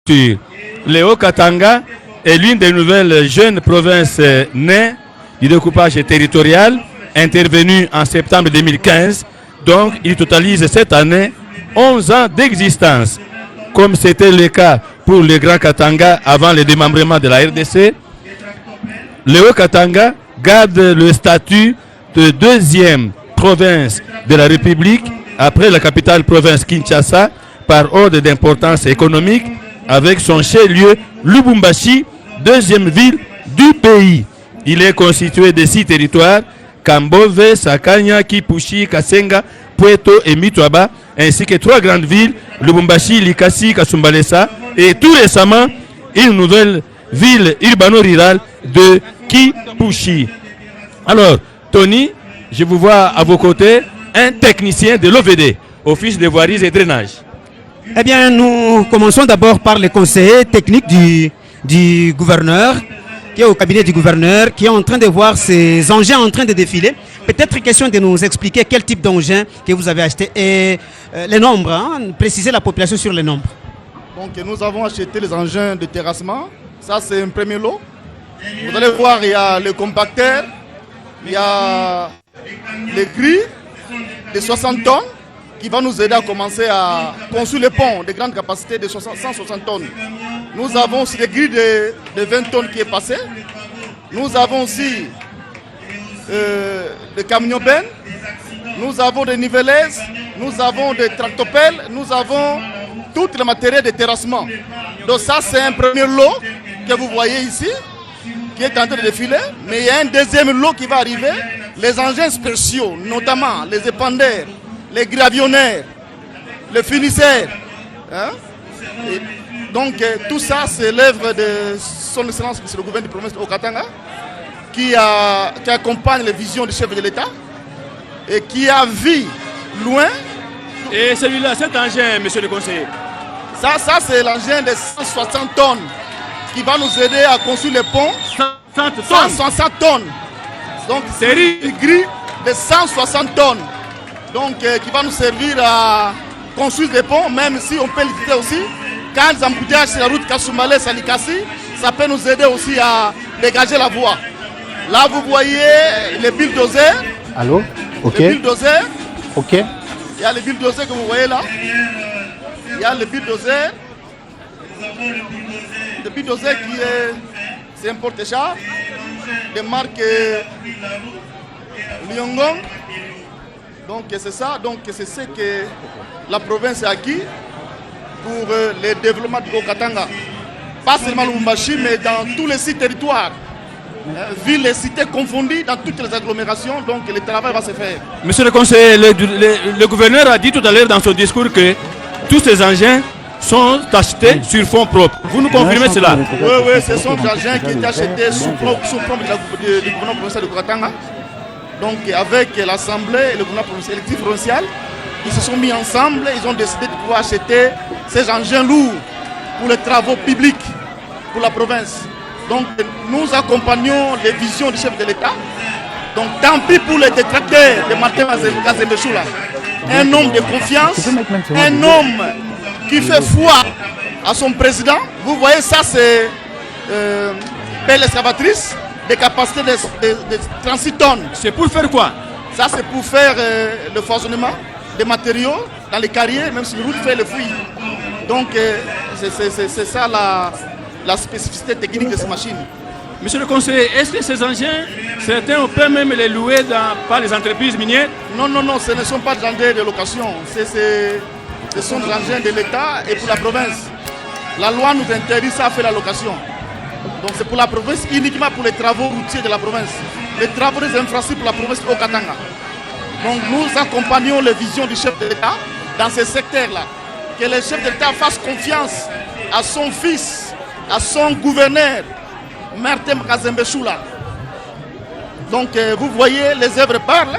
Le Haut-Katanga est l'une des nouvelles jeunes provinces nées du découpage territorial intervenu en septembre 2015. Donc, il totalise cette année 11 ans d'existence. Comme c'était le cas pour le Grand Katanga avant le démembrement de la RDC, le Haut-Katanga garde le statut de deuxième province de la République après la capitale province Kinshasa par ordre d'importance économique avec son chef-lieu Lubumbashi, deuxième ville du pays. Il est constitué de 6 territoires, Kambove, Sakanya, Kipushi, Kasenga, Puerto et Mitwaba, ainsi que 3 grandes villes, Lubumbashi, Likasi, Kasumbalesa, et tout récemment, une nouvelle ville urbano-rurale de Kipushi. Alors, Tony, je vous vois à vos côtés un technicien de l'OVD, Office de voiries et drainage. Eh bien, nous commençons d'abord par les conseillers techniques du gouverneur, qui est au cabinet du gouverneur, qui est en train de voir ces engins en train de défiler. Peut-être question de nous expliquer quel type d'engin que vous avez acheté et les nombres, hein, préciser la population sur les nombres. Donc nous avons acheté les engins de terrassement, ça c'est un premier lot. Vous allez voir, il y a le compacteur, il y a les grilles de 60 tonnes qui va nous aider à commencer à construire les ponts de grande capacité de 160 tonnes. Nous avons aussi des grilles de 20 tonnes qui est passé. Nous avons aussi des camions bennes. Nous avons des nivelaises. Nous avons des tractopelles. Nous avons tout le matériel de terrassement. Donc ça, c'est un premier lot que vous voyez ici, qui est en train de défiler. Mais il y a un deuxième lot qui va arriver. Les engins spéciaux, notamment les épandeurs, les gravionnaires, les finisseurs. Hein? Donc tout ça, c'est l'œuvre de son excellence, c'est le gouvernement de province de Haut-Katanga, qui accompagne les visions du chef de l'État et qui a vu loin. Et celui-là, cet engin, monsieur le conseiller? Ça c'est l'engin de 160 tonnes qui va nous aider à construire les ponts. 160 tonnes. Donc c'est une grille de 160 tonnes. Donc qui va nous servir à construire des ponts, même si on peut l'éviter aussi. Quand les embouteillages sur la route Kasumbalesa-Likasi, ça peut nous aider aussi à dégager la voie. Là, vous voyez les bulldozers. Allô? Ok. Les bulldozers. Ok. Il y a les bulldozers que vous voyez là. Il y a les bulldozers. Le bulldozer qui est, c'est un porte-char de marque Lyongon. Donc c'est ça. Donc c'est ce que la province a acquis pour le développement du Haut-Katanga. Pas seulement Lubumbashi, mais dans tous les 6 territoires. Villes et cités confondues dans toutes les agglomérations, donc le travail va se faire. Monsieur le conseiller, le gouverneur a dit tout à l'heure dans son discours que tous ces engins sont achetés sur fonds propres. Vous nous confirmez cela? Oui, ce sont des engins qui étaient achetés sous forme du gouvernement provincial de Haut-Katanga. Donc avec l'Assemblée et le gouvernement provincial, ils se sont mis ensemble, ils ont décidé de pouvoir acheter ces engins lourds pour les travaux publics pour la province. Donc nous accompagnons les visions du chef de l'État. Donc tant pis pour les détracteurs de Martin Kazembeshula. Un homme de confiance, un homme qui fait foi à son président. Vous voyez ça, c'est belle excavatrice de capacité de 36 tonnes. C'est pour faire quoi? Ça c'est pour faire le forçonnement des matériaux dans les carrières, même si le route fait le fouilles. Donc c'est ça la spécificité technique de ces machines. Monsieur le conseiller, est-ce que ces engins, certains on peut même les louer par les entreprises minières? Non, ce ne sont pas des engins de location. Ce sont des engins de l'État et pour la province. La loi nous interdit ça à faire la location. Donc c'est pour la province, uniquement pour les travaux routiers de la province. Les travaux des infrastructures pour la province au Katanga. Donc nous accompagnons les visions du chef de l'État dans ces secteurs-là. Que le chef de l'État fasse confiance à son fils, à son gouverneur, Martin Kazembeshula. Donc vous voyez, les œuvres parlent.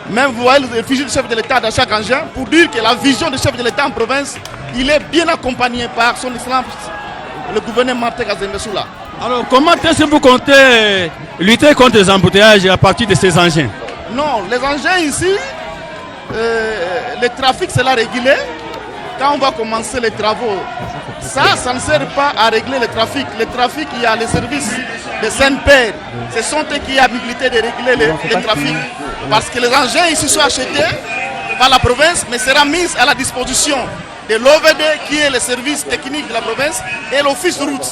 Même vous voyez le fichier du chef de l'État dans chaque engin pour dire que la vision du chef de l'État en province, il est bien accompagné par son excellence, le gouverneur Martin Kazembeshula. Alors comment est-ce que vous comptez lutter contre les embouteillages à partir de ces engins? Non, les engins ici, le trafic c'est là régulé. quand on va commencer les travaux, ça ne sert pas à régler le trafic. Le trafic, il y a les services de Saint-Père. Ce sont eux qui ont habilité de régler le trafic. Parce que les engins ici sont achetés par la province, mais sera mis à la disposition de l'OVD, qui est le service technique de la province, et l'office de route.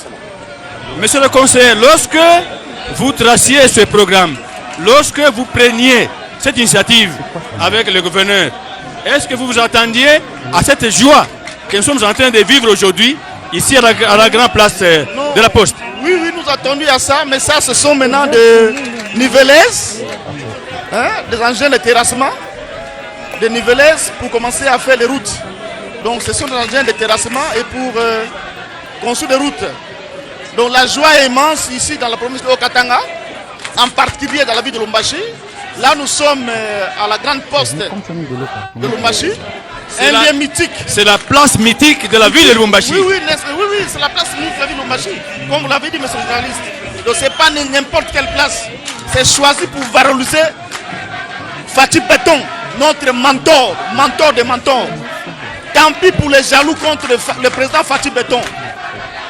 Monsieur le conseiller, lorsque vous traciez ce programme, lorsque vous preniez cette initiative avec le gouverneur, est-ce que vous vous attendiez à cette joie que nous sommes en train de vivre aujourd'hui, ici à la grande place de la Poste? Oui, nous attendions à ça, mais ça, ce sont maintenant des nivelaises, des engins de terrassement, des nivelaises pour commencer à faire les routes. Donc, ce sont des engins de terrassement et pour construire des routes. Donc, la joie est immense ici dans la province de Haut-Katanga, en particulier dans la ville de Lubumbashi. Là, nous sommes à la grande poste de Lubumbashi. Un lieu mythique. C'est la place mythique de la ville de Lubumbashi. Oui, c'est la place mythique de la ville de Lubumbashi. Comme vous l'avez dit, monsieur le journaliste. Donc, ce n'est pas n'importe quelle place. C'est choisi pour valoriser Fatou Béton, notre mentor des mentors. Tant pis pour les jaloux contre le président Fatou Béton.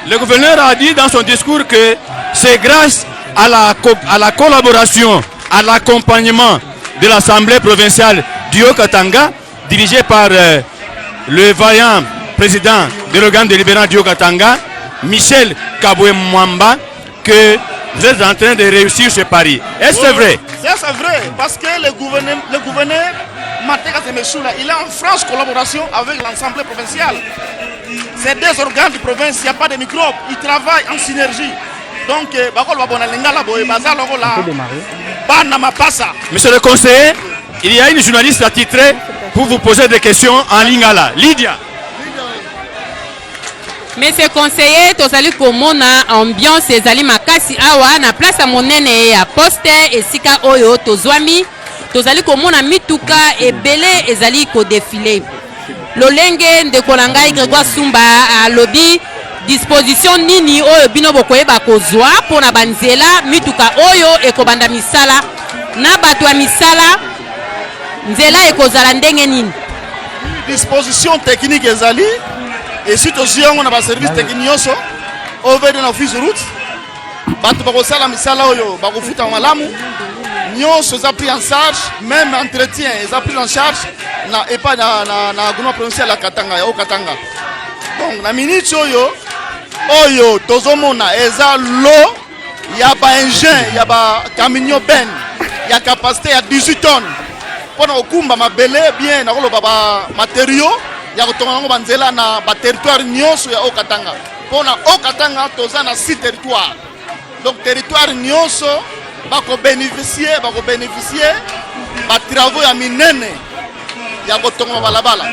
Le gouverneur a dit dans son discours que c'est grâce à la collaboration, à l'accompagnement de l'Assemblée provinciale du Haut-Katanga, dirigée par le vaillant président de l'organe délibérant du Haut-Katanga, Michel Kaboué Mwamba, que vous êtes en train de réussir ce pari. Est-ce que c'est vrai? C'est vrai, parce que le gouverneur Martin Kazembe-Choula, il est en franche collaboration avec l'Assemblée provinciale. C'est des organes de province, il n'y a pas de microbes, ils travaillent en synergie. Donc, monsieur le conseiller, il y a une journaliste attitrée pour vous poser des questions en lingala. Lydia. Monsieur conseiller, tozali komona ambiance ezali makasi awa na place ya monene ya poste esika oyo tozwami tozali komona mituka ebele ezali ko défiler. Lolenge ndeko na ngai Grégoire Sumba alobi disposition nini oyo bino bokoyeba kozwa pona banzela mituka oyo ekobanda misala na bato ya misala nzela ekozala ndenge nini? Disposition technique ezali et si aussi on a un service technique au vers de office de route bato bakosala misala oyo bakofuta malamu nyonso eza pris en charge, même entretien eza pris en charge na epa na gouvernement provincial ya Katanga ya Haut-Katanga. Donc na minute oyo tozomona eza lo ya ba engin ya ba camion ben ya capacité ya 18 tonnes pona okumba mabele bien na koloba ba matériaux ya kotonga ngo banzela na ba territoire nyonso ya Haut-Katanga. Pona Haut-Katanga toza na 6 territoires. Donc territoire nyonso bako bénéficier ba travaux ya minene ya kotonga balabala.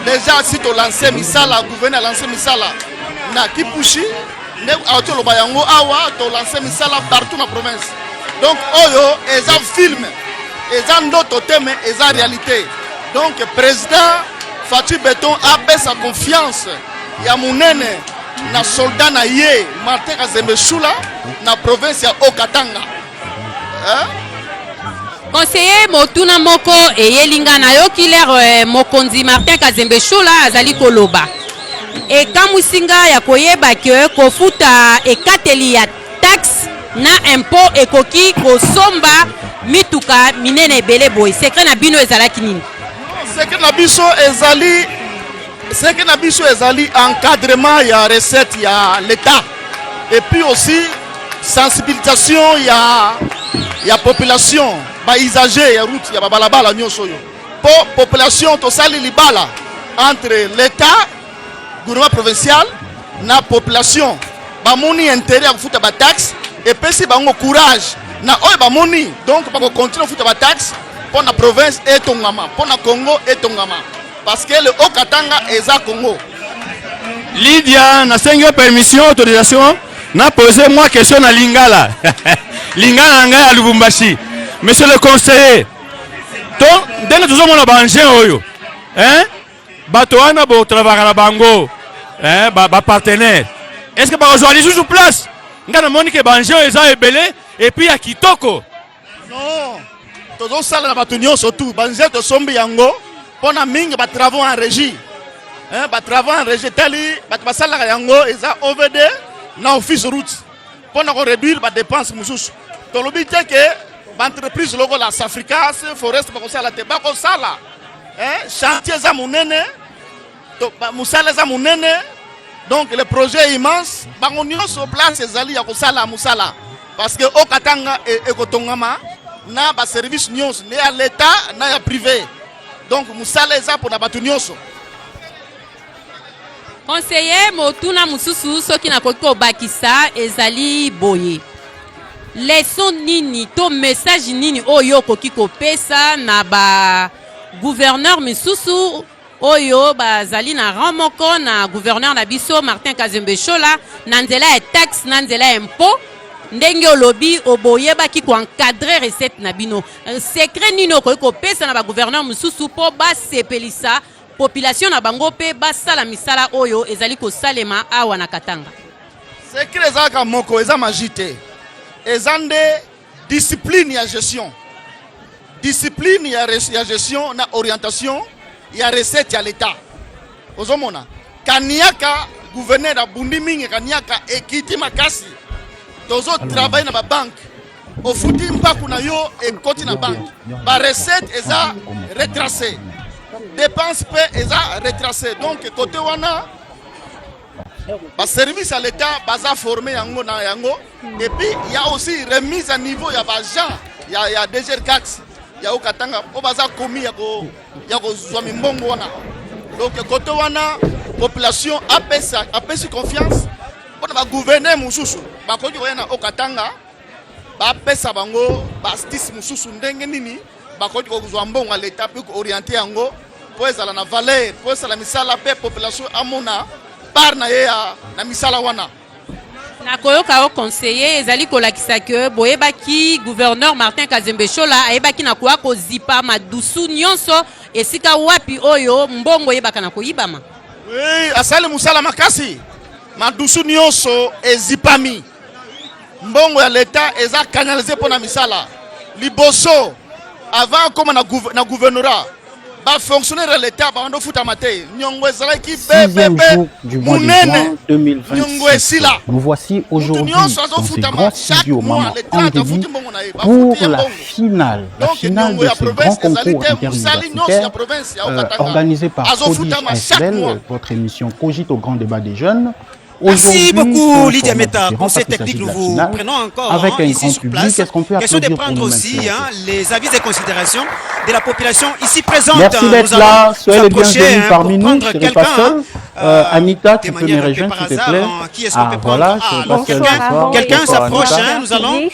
Déjà si to lancer misala gouverneur lancer misala na Kipushi ne auto lo bayango awa to lancer misala partout na province. Donc oyo eza film eza ndoto teme eza réalité. Donc président Fatou Béton a baissé sa confiance ya munene na soldat na ye Martin Kazembe-Choula na province ya Haut-Katanga. Conseiller Motuna Moko et Yelinga Nayoki l'air Mokonzi Martin Kazembe-Choula azali koloba. Et Kamusinga ya koyeba ke kofuta ekateli ya taxe na impôt ekoki kosomba mituka minene bele boy. Secret na bino ezalaki nini? Secret na biso ezali encadrement ya recette ya l'État. Et puis aussi sensibilisation ya population ba usager ya route ya balabala nyonso yo. Po population to sali libala entre l'État gouvernement provincial na population ba moni intérêt à futa ba taxe et puis si bango courage na oyo ba moni donc ba continuer futa ba taxe pour la province et tongama pour la Congo et tongama parce que le Haut-Katanga est à Congo. Lydia, na 5 permission autorisation na posé moi question à Lingala. Lingala nga à Lubumbashi. Monsieur le conseiller, donc dès que nous avons bangé oyo, hein, bato ana bo travailler la bango, hein, ba partenaire. Est-ce que ba aujourd'hui sur place? Nga na monique bangé eza ebele et puis à Kitoko. Non. Tozo sala na bato nyonso surtout bangé to sombi yango pona mingi ba travaux en régie. travaux en rejetali basalaka yango eza OVD na office route mpona koréduire badepense mosusu tolobi te ke baentreprise lokola Safricas Forest bakosala te bakosala chantier eza monene mosala eza monene donc le projet est immense bango nyonso place ezali ya kosala mosala parce que okatanga ekotongama na baservice nyonso ne ya l'état na ya privé donc mosala eza mpona bato nyonso. Conseiller motuna mususu soki nakoki kobakisa ezali boye leson nini to message nini oyo okoki kopesa na ba gouverneur misusu oyo bazali na rang moko na gouverneur na biso Martin Kazembe Chola na nzela ya taxe na nzela ya impôt ndenge olobi oboyebaki ko encadrer recette na bino secret nini okoki kopesa na ba gouverneur misusu po basepelisa population na bango pe basala misala oyo ezali kosalema awa na Katanga. Secret ezalaka moko eza majite eza nde discipline ya gestion discipline ya gestion na orientation ya recette ya l'état ozomona kaniaka gouverneur na bundi mingi kaniaka ekiti makasi tozo travailler na ba banque ofuti mpaku na yo ekoti na banque ba recette eza retracée dépense pe eza retracée donc côté wana ba service à l'état baza formé yango na yango et puis il y a aussi remise à niveau ya ba agent ya DG Cax ya okatanga o baza komi ya ko zwami mbongo wana donc côté wana population apesi confiance pona ba gouverner mususu ba koki koyena okatanga ba pesa bango ba stis mususu ndenge nini ba koki kozwa mbongo à l'état pe ko orienter yango po ezala na valeur po ezala misala pe population amona par na ye na misala wana nakoyoka o conseiller ezali kolakisa ke boyebaki gouverneur Martin Kazembe Chola ayebaki na kwa kozipa madusu nyonso esika wapi oyo mbongo yebaka na koyibama. Oui, asali musala makasi madusu nyonso ezipami mbongo ya l'état eza canalisé pona misala liboso avant comme na gouvernorat ba fonctionnaire de l'état ba ndo futa mate nyongo ezalaki jour du mois de juin 2026. Nous voici aujourd'hui dans ce grand studio Maman Andébi pour la finale de ce grand concours interuniversitaire organisé par Prodige ASBEL, votre émission Cogite au grand débat des jeunes. Merci beaucoup Lydia Meta pour cette technique. Nous vous prenons encore avec un ici grand sur place. public. Est-ce qu'on peut Question de applaudir prendre pour nous aussi maintenant? les avis et considérations de la population ici présente. Merci d'être là. Soyez les bienvenus parmi nous. Je ne serai pas seul. Anita, tu peux me rejoindre s'il te plaît. Ah voilà, je ne serai pas seul ce soir. Quelqu'un s'approche. Nous allons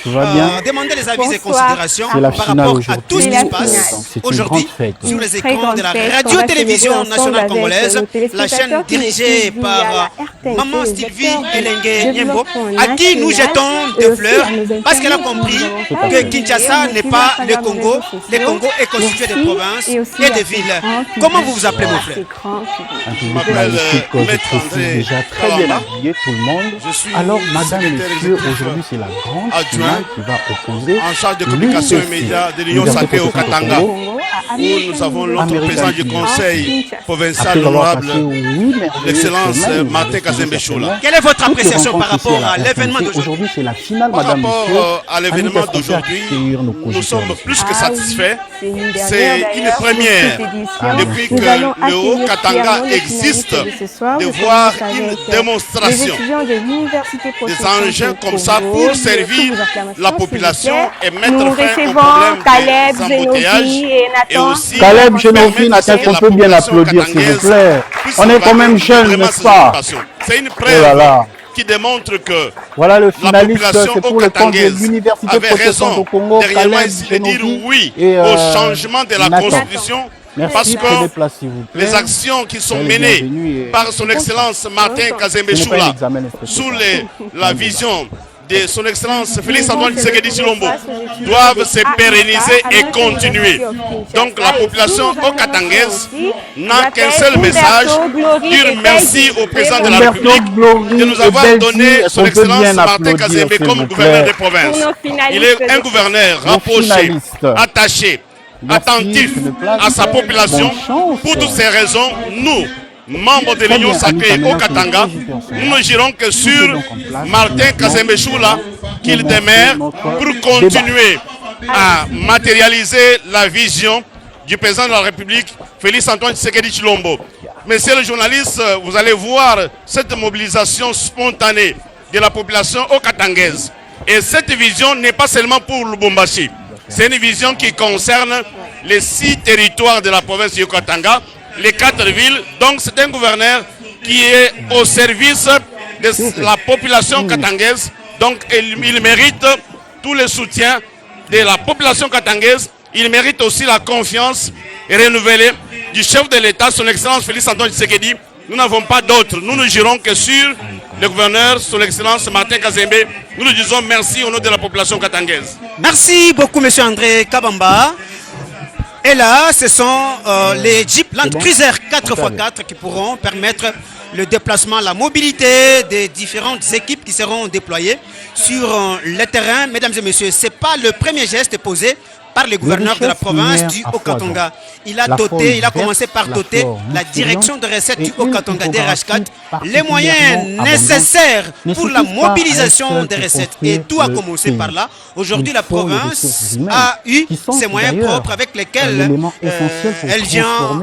demander les avis et considérations par rapport à tout ce qui se passe aujourd'hui sur les écrans de la radio-télévision nationale congolaise, la chaîne dirigée par Maman Sylvie Elenge Nyembo, à qui nous jetons des fleurs parce qu'elle a compris que Kinshasa n'est pas le Congo. Le Congo est constitué de provinces et de villes. Comment vous vous appelez, mon frère? Je précise déjà très bien habillé tout le monde. Alors, madame et messieurs, aujourd'hui c'est la grande finale qui va opposer en charge de communication et médias de l'Union sacrée au Katanga, où nous avons l'autre président du conseil provincial, l'honorable l'excellence Martin Kazembe Chola. Quelle est votre appréciation par rapport à l'événement d'aujourd'hui? Aujourd'hui c'est la finale, par madame et rapport messieurs. à l'événement d'aujourd'hui, nous sommes plus que satisfaits. C'est une première depuis que le Haut-Katanga existe de voir une démonstration des engins comme ça pour servir la population et mettre fin au problème des embouteillages et aussi Caleb Genovine, est-ce qu'on peut bien applaudir s'il vous plaît? On est quand même jeunes, n'est-ce pas? C'est une preuve qui démontre que voilà le la finaliste, population c'est pour le compte de l'université avait raison au Congo, dernièrement Caleb ici de dire Genovine oui et, au changement de la Nathan. Constitution. Merci, Parce prenez que place, s'il vous plaît. les actions qui sont Soyez menées bienvenus et- par son Excellence Martin Kazembe Ce n'est pas un Choula examen spécial. sous la vision de son Excellence Félix Antoine Tshisekedi Tshilombo doivent se pérenniser et continuer. Donc la population okatangaise n'a qu'un seul message, dire merci au président de la République de nous avoir donné son Excellence Martin Kazembe comme gouverneur des provinces. Il est un gouverneur rapproché, attaché, Merci, attentif prenez place. à sa population. Bonne chance. Pour toutes ces raisons, nous, membre de l'Union sacrée au Katanga, nous ne girons que sur Martin Kazembe Choula, qu'il demeure pour continuer à matérialiser la vision du président de la République, Félix Antoine Tshisekedi Tshilombo. Messieurs les journalistes, vous allez voir cette mobilisation spontanée de la population au Katangaise. Et cette vision n'est pas seulement pour Lubumbashi. C'est une vision qui concerne les 6 territoires de la province du Katanga, les 4 villes. Donc c'est un gouverneur qui est au service de la population katangaise. Donc il mérite tout le soutien de la population katangaise. Il mérite aussi la confiance renouvelée du chef de l'État, son Excellence Félix Antoine Tshisekedi. Nous n'avons pas d'autre. Nous ne girons que sur le gouverneur, son Excellence Martin Kazembe. Nous lui disons merci au nom de la population katangaise. Merci beaucoup, M. André Kabamba. Et là, ce sont les Jeep Land Cruiser 4x4 qui pourront permettre le déplacement, la mobilité des différentes équipes qui seront déployées sur le terrain. Mesdames et messieurs, ce n'est pas le premier geste posé par le gouverneur de la province du Haut-Katanga. Il a commencé par doter la direction de recettes du Haut-Katanga DRH4 les moyens nécessaires pour la mobilisation des recettes. Et tout a commencé par là. Aujourd'hui, la province a eu ses moyens propres avec lesquels elle vient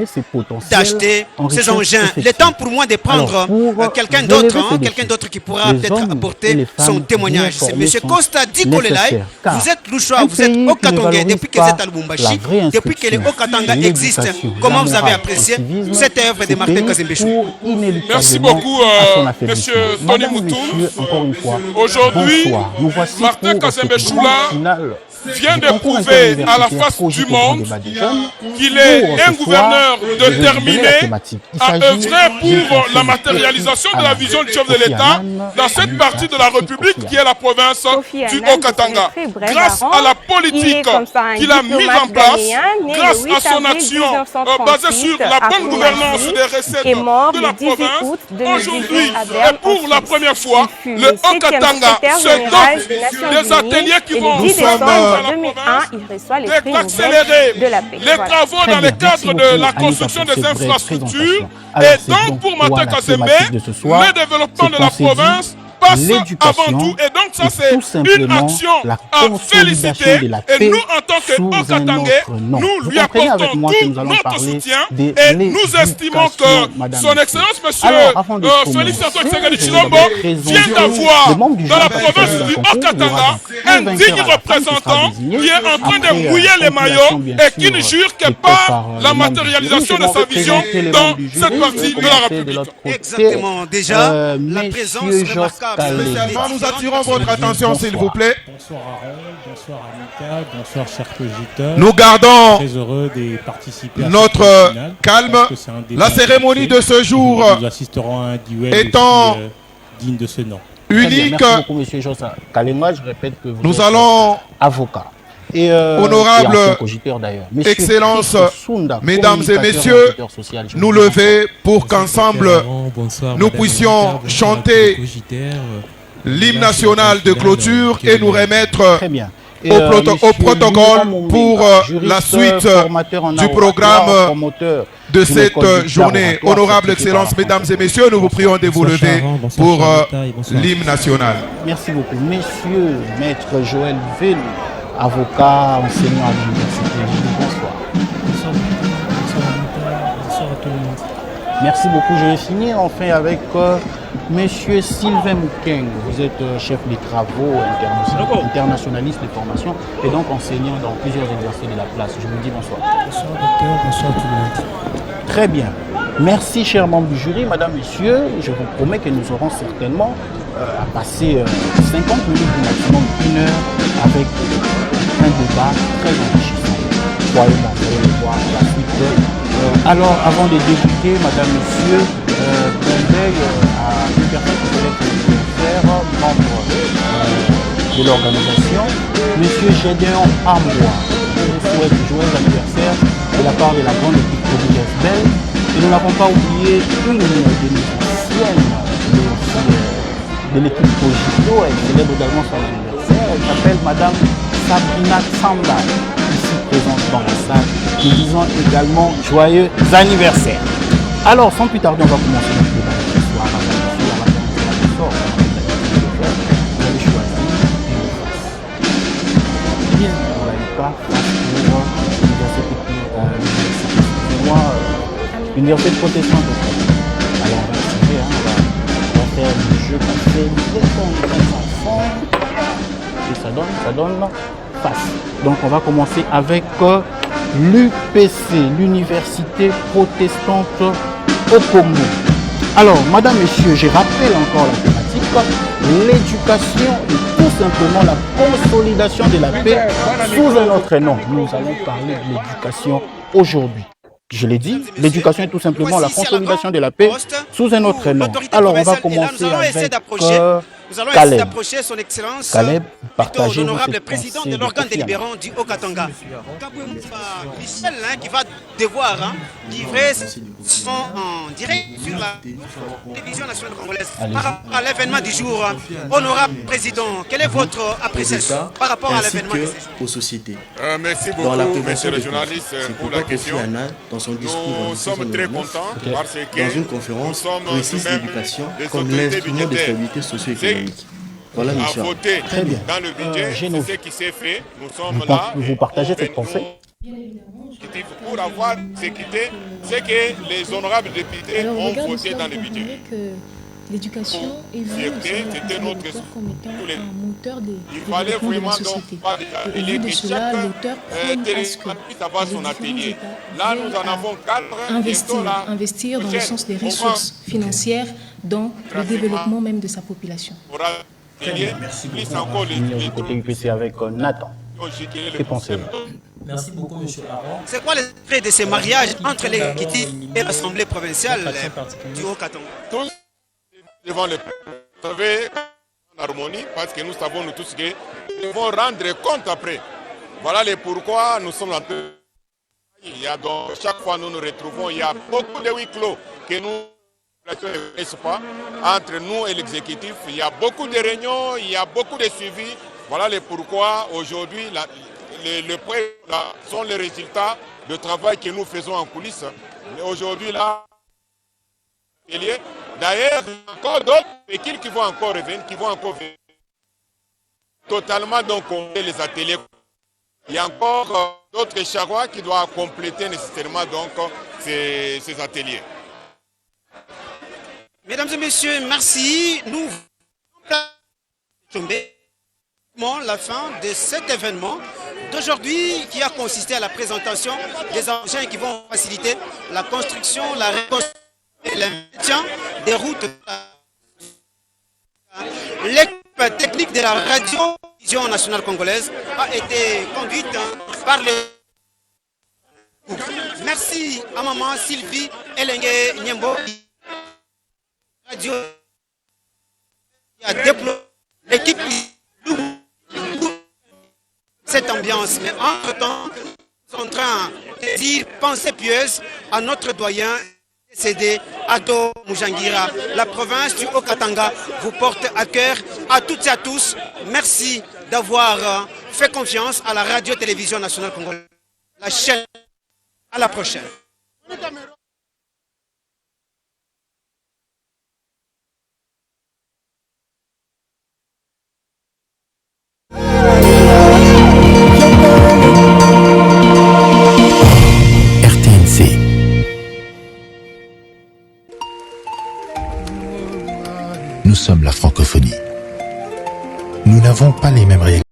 d'acheter ces engins. Il est temps pour moi de prendre quelqu'un d'autre qui pourra peut-être apporter son témoignage. C'est M. Costa Dikolelai. Vous êtes louchois, vous êtes Haut-Katanga depuis que vous êtes à Lubumbashi, depuis que le Haut-Katanga existe. Comment vous avez apprécié cette œuvre de Martin Kazembe Choula? Merci beaucoup, monsieur Tony Moutoum. Aujourd'hui, Martin Kazembe Choula vient de prouver à la face du monde qu'il est un gouverneur déterminé à œuvrer pour la matérialisation de la vision du chef de l'État dans cette partie de la République qui est la province du Haut-Katanga. Grâce à la politique qu'il a mise en place, grâce à son action basée sur la bonne gouvernance des recettes de la province, aujourd'hui et pour la première fois, le Haut-Katanga se dote des ateliers qui vont En 2001, il reçoit les prix Nobel de la paix. Les travaux dans le cadre de la construction des infrastructures et donc pour Martin Kazembe, le développement de la province passe avant tout. Et donc ça c'est une action à féliciter. Et nous en tant que Haut-Katangais, nous lui apportons tout notre soutien et nous estimons que son Excellence Monsieur Félix Antoine Tshisekedi Tshilombo vient d'avoir dans la province du Haut-Katanga un digne représentant qui est en train de mouiller les maillots et qui ne jure que par la matérialisation de sa vision dans cette partie de la République. Exactement, déjà la présence remarquable. Spécialement, nous attirons votre attention, s'il vous plaît. Bonsoir Aaron, bonsoir Anita, bonsoir chers cogiteurs. Nous gardons très heureux de participer à notre calme. La cérémonie de ce jour nous assisterons à un duel étant aussi, digne de ce nom. Unique. Merci beaucoup, monsieur Jossa. Kalenga, je répète que vous nous êtes allons avocat. honorable Excellence, mesdames et messieurs, nous lever pour qu'ensemble nous puissions chanter l'hymne national de clôture et nous remettre au protocole pour la suite du programme de cette journée. Honorable Excellence, mesdames et messieurs, nous vous prions de vous lever pour l'hymne national. Merci beaucoup. Messieurs, maître Joël Velu, avocat, enseignant à l'université. Bonsoir. Bonsoir à tout le monde. Merci beaucoup. Je vais finir enfin avec monsieur Sylvain Moukeng. Vous êtes chef des travaux internationaliste de formation et donc enseignant dans plusieurs universités de la place. Je vous dis bonsoir. Bonsoir docteur, bonsoir tout le monde. Très bien. Merci chers membres du jury, madame, messieurs. Je vous promets que nous aurons certainement à passer 50 minutes ou maximum 1 heure avec un débat très enrichissant. Croyez-moi, vous allez le voir à la suite. Alors, avant de débuter, madame, messieurs, un veille à une personne qui peut être membre de l'organisation, monsieur Gédéon Ambois. Je vous souhaite joyeux anniversaire de la part de la grande équipe congolaise belge. Et nous n'avons pas oublié une de nos anciennes de l'équipe Cogito. Elle célèbre également son anniversaire. Elle s'appelle madame Sabrina Samba, ici présente dans la salle. Nous disons également joyeux anniversaire. Alors, sans plus tarder, on va commencer notre débat. L'université protestante. Alors on va essayer, on va faire le jeu qu'on fait les enfants. Et ça donne face. Donc on va commencer avec l'UPC, l'Université protestante au Congo. Alors, madame, messieurs, je rappelle encore la thématique. L'éducation est tout simplement la consolidation de la paix sous un autre nom. Nous allons parler de l'éducation aujourd'hui. Je l'ai dit, l'éducation est tout simplement la consolidation de la paix sous un autre nom. Alors, on va commencer avec Caleb. Son Excellence, Caleb, partagez l'honorable président de l'organe délibérant du Haut-Katanga. Michel, qui va devoir livrer son en direct sur la télévision nationale congolaise par rapport à l'événement du jour. Honorable président, quelle est votre appréciation par rapport à l'événement aux sociétés? Merci beaucoup, monsieur le journaliste, pour la question. Dans son discours, nous sommes très contents parce que dans une conférence précise l'éducation comme l'instrument de stabilité socio-économique. Voilà, monsieur. Très bien. Dans le budget, c'est ce qui s'est fait. Nous sommes là. Vous partagez cette pensée? Pour avoir sécurité, c'est que les honorables députés ont voté dans le budget. L'éducation est vue c'était notre comme étant un moteur de fallait vraiment de la société. Et au vu de cela, l'auteur prône à ce que son atelier. Là, nous en avons 4. Investir dans le sens des ressources financières dans le développement même de sa population. Merci beaucoup. Du côté UPC avec Nathan. Que pensez-vous? Merci beaucoup, M. Aaron. C'est quoi l'esprit de ces mariages entre les Kiti et l'Assemblée provinciale du Haut-Katanga? Tous devant le peuple. Vous savez, en harmonie, parce que nous savons nous tous que nous devons rendre compte après. Voilà les pourquoi nous sommes en train. Il y a donc, chaque fois nous nous retrouvons, il y a beaucoup de huis clos que nous ne connaissons pas entre nous et l'exécutif. Il y a beaucoup de réunions, il y a beaucoup de suivis. Voilà les pourquoi aujourd'hui, le point sont les résultats de travail que nous faisons en coulisses. Mais aujourd'hui, là, d'ailleurs, il y a encore d'autres équipes qui vont encore venir, totalement donc les ateliers. Il y a encore d'autres charrois qui doivent compléter nécessairement donc ces ateliers. Mesdames et messieurs, merci. Nous la fin de cet événement d'aujourd'hui qui a consisté à la présentation des engins qui vont faciliter la construction, la reconstruction et l'entretien des routes. L'équipe technique de la radio-vision nationale congolaise a été conduite par le... Merci à maman Sylvie Elengue Nyembo, radio qui a déployé l'équipe cette ambiance. Mais entre-temps, nous sommes en train de dire pensée pieuse à notre doyen décédé, Ado Mujangira. La province du Haut-Katanga vous porte à cœur à toutes et à tous. Merci d'avoir fait confiance à la radio-télévision nationale congolaise. La chaîne. À la prochaine. RTNC. Nous sommes la francophonie. Nous n'avons pas les mêmes réalités.